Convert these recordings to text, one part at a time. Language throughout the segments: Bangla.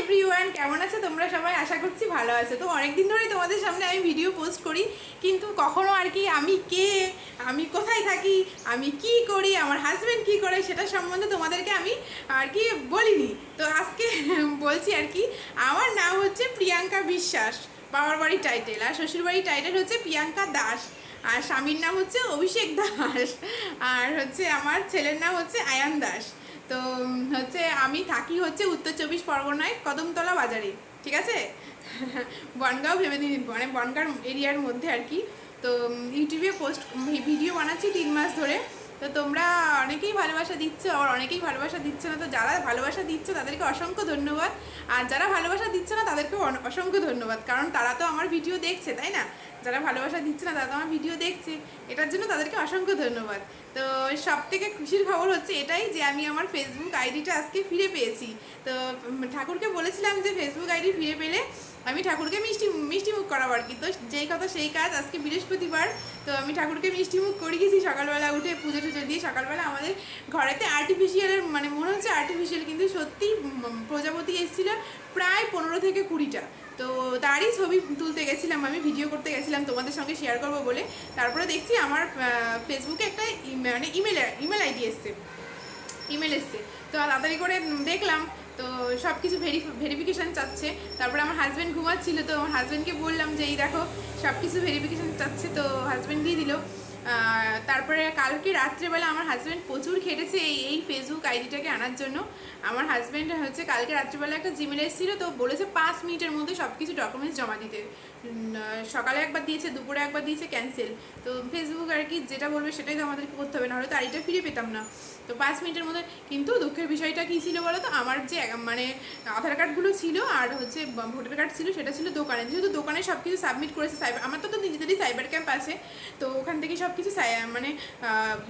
এভরিওয়ান, কেমন আছে তোমরা সবাই? আশা করছি ভালো আছে। তো অনেকদিন ধরেই তোমাদের সামনে আমি ভিডিও পোস্ট করি, কিন্তু কখনো আর কি আমি কে, আমি কোথায় থাকি, আমি কি করি, আমার হাজব্যান্ড কি করে সেটা সম্বন্ধে তোমাদেরকে আমি আর কি বলিনি। তো আজকে বলছি আর কি। আমার নাম হচ্ছে প্রিয়াঙ্কা বিশ্বাস, বাবার বাড়ির টাইটেল, আর শ্বশুর বাড়ির টাইটেল হচ্ছে প্রিয়াঙ্কা দাস, আর স্বামীর নাম হচ্ছে অভিষেক দাস, আর হচ্ছে আমার ছেলের নাম হচ্ছে আয়ান দাস। তো হচ্ছে আমি থাকি হচ্ছে উত্তর চব্বিশ পরগনায় কদমতলা বাজারে, ঠিক আছে? বনগাঁও ভেবে দিন, মানে বনগাঁর এরিয়ার মধ্যে আর কি। তো ইউটিউবে পোস্ট ভিডিও বানাচ্ছি 3 মাস ধরে। তো তোমরা অনেকেই ভালোবাসা দিচ্ছ, আর অনেকেই ভালোবাসা দিচ্ছ না। তো যারা ভালোবাসা দিচ্ছ তাদেরকে অসংখ্য ধন্যবাদ, আর যারা ভালোবাসা দিচ্ছে না তাদেরকেও অসংখ্য ধন্যবাদ, কারণ তারা তো আমার ভিডিও দেখছে, তাই না? যারা ভালোবাসা দিচ্ছে না তারা তো আমার ভিডিও দেখছে, এটার জন্য তাদেরকে অসংখ্য ধন্যবাদ। তো সব থেকে খুশির খবর হচ্ছে এটাই যে আমি আমার ফেসবুক আইডিটা আজকে ফিরে পেয়েছি। তো ঠাকুরকে বলেছিলাম যে ফেসবুক আইডি ফিরে পেলে আমি ঠাকুরকে মিষ্টি মুখ করাবো আর কি। তো যেই কথা সেই কাজ, আজকে বৃহস্পতিবার, তো আমি ঠাকুরকে মিষ্টি মুখ করিয়েছি সকালবেলা উঠে পুজো টুজো দিয়ে। সকালবেলা আমাদের ঘরেতে আর্টিফিশিয়ালের, মানে মনে হচ্ছে আর্টিফিশিয়াল, কিন্তু সত্যি প্রজাপতি এসেছিলো প্রায় 15 থেকে 20টা। তো তারই ছবি তুলতে গেছিলাম, আমি ভিডিও করতে গেছিলাম তোমাদের সঙ্গে শেয়ার করবো বলে। তারপরে দেখছি আমার ফেসবুকে একটা মানে ইমেল আইডি এসছে, ইমেল এসছে। তো তাড়াতাড়ি করে দেখলাম, তো সব কিছু ভেরিফিকেশান চাচ্ছে। তারপরে আমার হাজব্যান্ড ঘুমাচ্ছিল, তো আমার হাজব্যান্ডকে বললাম যে এই দেখো সব কিছু ভেরিফিকেশান চাচ্ছে, তো হাজব্যান্ড দিয়ে দিল। তারপরে কালকে রাত্রেবেলা আমার হাজব্যান্ড প্রচুর খেটেছে এই ফেসবুক আইডিটাকে আনার জন্য। আমার হাজব্যান্ড হচ্ছে কালকে রাত্রেবেলা একটা জিমেল এসেছিলো, তো বলেছে 5 মিনিটের মধ্যে সব কিছু ডকুমেন্টস জমা দিতে। সকালে একবার দিয়েছে, দুপুরে একবার দিয়েছে, ক্যান্সেল। তো ফেসবুক আর কি যেটা বলবে সেটাই তো আমাদেরকে করতে হবে, নাহলে তো আইডিটা ফিরে পেতাম না। তো 5 মিনিটের মধ্যে। কিন্তু দুঃখের বিষয়টা কী ছিল বলো তো, আমার যে মানে আধার কার্ডগুলো ছিল আর হচ্ছে ভোটার কার্ড ছিল, সেটা ছিল দোকানে। যেহেতু দোকানে সব কিছু সাবমিট করেছে, আমার তো নিজেদেরই সাইবার ক্যাম্প আছে, তো ওখান থেকে সব কিছু মানে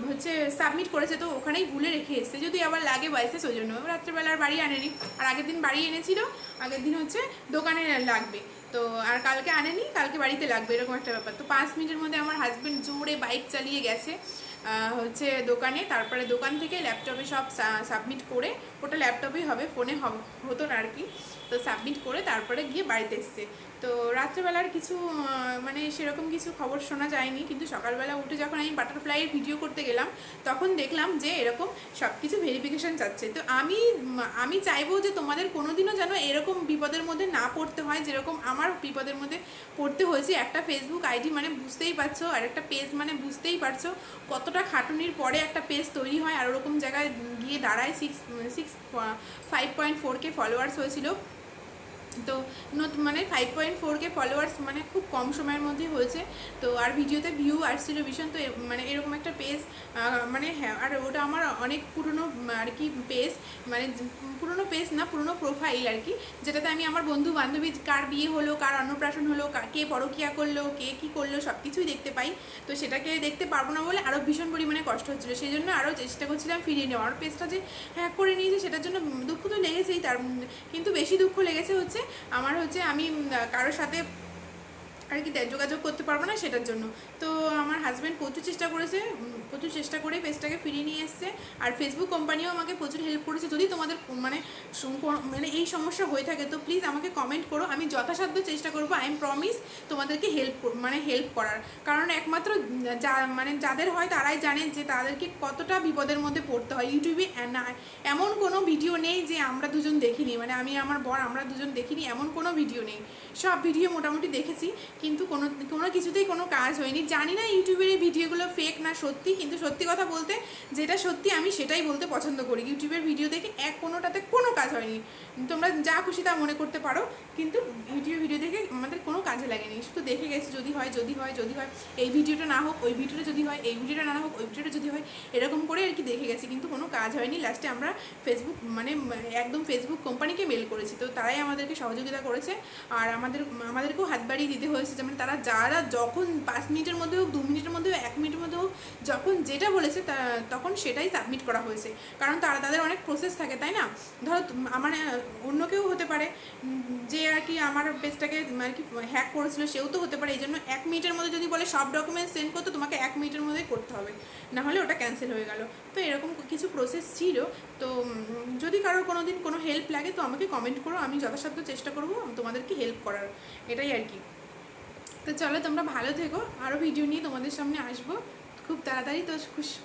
হচ্ছে সাবমিট করেছে, তো ওখানেই ভুলে রেখে এসছে, যদি আবার লাগে বাইসেস, ওই জন্য রাত্রেবেলা আর বাড়ি আনেনি। আর আগের দিন বাড়ি এনেছিল, আগের দিন হচ্ছে দোকানে লাগবে, তো আর কালকে আনেনি, কালকে বাড়িতে লাগবে, এরকম একটা ব্যাপার। তো 5 মিনিটের মধ্যে আমার হাজব্যান্ড জোরে বাইক চালিয়ে গেছে হচ্ছে দোকানে। তারপরে দোকান থেকে ল্যাপটপে সব সাবমিট করে, ওটা ল্যাপটপেই হবে, ফোনে হতো না আর কি। তো সাবমিট করে তারপরে গিয়ে বাড়িতে এসছে। তো রাত্রেবেলার কিছু মানে সেরকম কিছু খবর শোনা যায়নি, কিন্তু সকালবেলা উঠে যখন আমি বাটারফ্লাইয়ের ভিডিও করতে গেলাম, তখন দেখলাম যে এরকম সব কিছু ভেরিফিকেশান চাচ্ছে। তো আমি চাইবো যে তোমাদের কোনোদিনও যেন এরকম বিপদের মধ্যে না পড়তে হয়, যেরকম আমার বিপদের মধ্যে পড়তে হয়েছে। একটা ফেসবুক আইডি মানে বুঝতেই পারছো, আর একটা পেজ মানে বুঝতেই পারছো কতটা খাটুনির পরে একটা পেজ তৈরি হয়, আর ওরকম জায়গায় গিয়ে দাঁড়ায়। 5.4K ফলোয়ার্স হয়েছিল। তো মানে 5.4K ফলোয়ার্স মানে খুব কম সময়ের মধ্যে হয়েছে। তো আর ভিডিওতে ভিউ আসছিল ভীষণ। তো মানে এরকম একটা পেজ, মানে হ্যাঁ, আর ওটা আমার অনেক পুরনো আর কি পেজ, মানে পুরনো পেজ না, পুরনো প্রোফাইল আর কি, যেটাতে আমি আমার বন্ধু বান্ধবী কার বিয়ে হলো, কার অন্নপ্রাশন হলো, কে পরকিয়া করলো, কে কী করলো, সব কিছুই দেখতে পাই। তো সেটাকে দেখতে পারবো না বলে আরও ভীষণ পরিমাণে কষ্ট হচ্ছিলো, সেই জন্য আরও চেষ্টা করছিলাম ফিরিয়ে নেওয়ার। পেজটা যে হ্যাক করে নিয়েছি সেটার জন্য দুঃখ তো লেগেছেই, তার কিন্তু বেশি দুঃখ লেগেছে হচ্ছে আমার হচ্ছে আমি কারোর সাথে আর কি যোগাযোগ করতে পারবো না সেটার জন্য। তো আমার হাজব্যান্ড প্রচুর চেষ্টা করে পেজটাকে ফিরিয়ে নিয়ে এসছে। আর ফেসবুক কোম্পানিও আমাকে প্রচুর হেল্প করেছে। যদি তোমাদের মানে মানে এই সমস্যা হয়ে থাকে, তো প্লিজ আমাকে কমেন্ট করো, আমি যথাসাধ্য চেষ্টা করবো। আই এম প্রমিস তোমাদেরকে হেল্প করার। কারণ একমাত্র মানে যাদের হয় তারাই জানে যে তাদেরকে কতটা বিপদের মধ্যে পড়তে হয়। ইউটিউবে এমন কোনো ভিডিও নেই যে আমরা দুজন দেখিনি, মানে আমি আমার বর আমরা দুজন দেখিনি, এমন কোনো ভিডিও নেই। সব ভিডিও মোটামুটি দেখেছি, কিন্তু কোনো কিছুতেই কোনো কাজ হয়নি। জানি না ইউটিউবের এই ভিডিওগুলো ফেক না সত্যি, কিন্তু সত্যি কথা বলতে যেটা সত্যি আমি সেটাই বলতে পছন্দ করি। ইউটিউবের ভিডিও দেখে কোনোটাতে কোনো কাজ হয়নি, তোমরা যা খুশি তা মনে করতে পারো, কিন্তু ইউটিউবের ভিডিও দেখে আমাদের কোনো কাজে লাগেনি। শুধু দেখে গেছি যদি হয়, এই ভিডিওটা না হোক ওই ভিডিওটা, যদি হয় এই ভিডিওটা না হোক ওই ভিডিওটা, যদি হয় এরকম করে আর কি দেখে গেছি, কিন্তু কোনো কাজ হয়নি। লাস্টে আমরা ফেসবুক মানে একদম ফেসবুক কোম্পানিকে মেল করেছি, তো তারাই আমাদেরকে সহযোগিতা করেছে। আর আমাদেরকেও হাত বাড়িয়ে দিতে হয়েছে, যেমন যারা যখন 5 মিনিটের মধ্যে হোক, 2 মিনিটের মধ্যে হোক, 1 মিনিটের মধ্যে হোক, যখন যেটা বলেছে তখন সেটাই সাবমিট করা হয়েছে। কারণ তাদের অনেক প্রসেস থাকে, তাই না? ধরো অন্য কেউ হতে পারে, যে আর কি আমার পেজটাকে আর কি হ্যাক করেছিল সেও তো হতে পারে। এই জন্য 1 মিনিটের মধ্যে যদি বলে সব ডকুমেন্টস সেন্ড করতে, তোমাকে 1 মিনিটের মধ্যেই করতে হবে, না হলে ওটা ক্যান্সেল হয়ে গেল। তো এরকম কিছু প্রসেস ছিল। তো যদি কারোর কোনো দিন কোনো হেল্প লাগে তো আমাকে কমেন্ট করো, আমি যথাসাধ্য চেষ্টা করবো তোমাদেরকে হেল্প করার, এটাই আর কি। তো চলো তোমরা ভালো থেকো, আরও ভিডিও নিয়ে তোমাদের সামনে আসবো খুব তাড়াতাড়ি। তো খুশি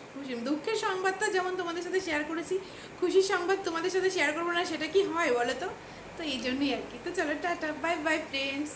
দুঃখের সংবাদটা যেমন তোমাদের সাথে শেয়ার করেছি, খুশির সংবাদ তোমাদের সাথে শেয়ার করবো না সেটা কি হয় বলো তো? তো এই জন্যই আর কি। তো চলো টাটা, বাই বাই ফ্রেন্ডস।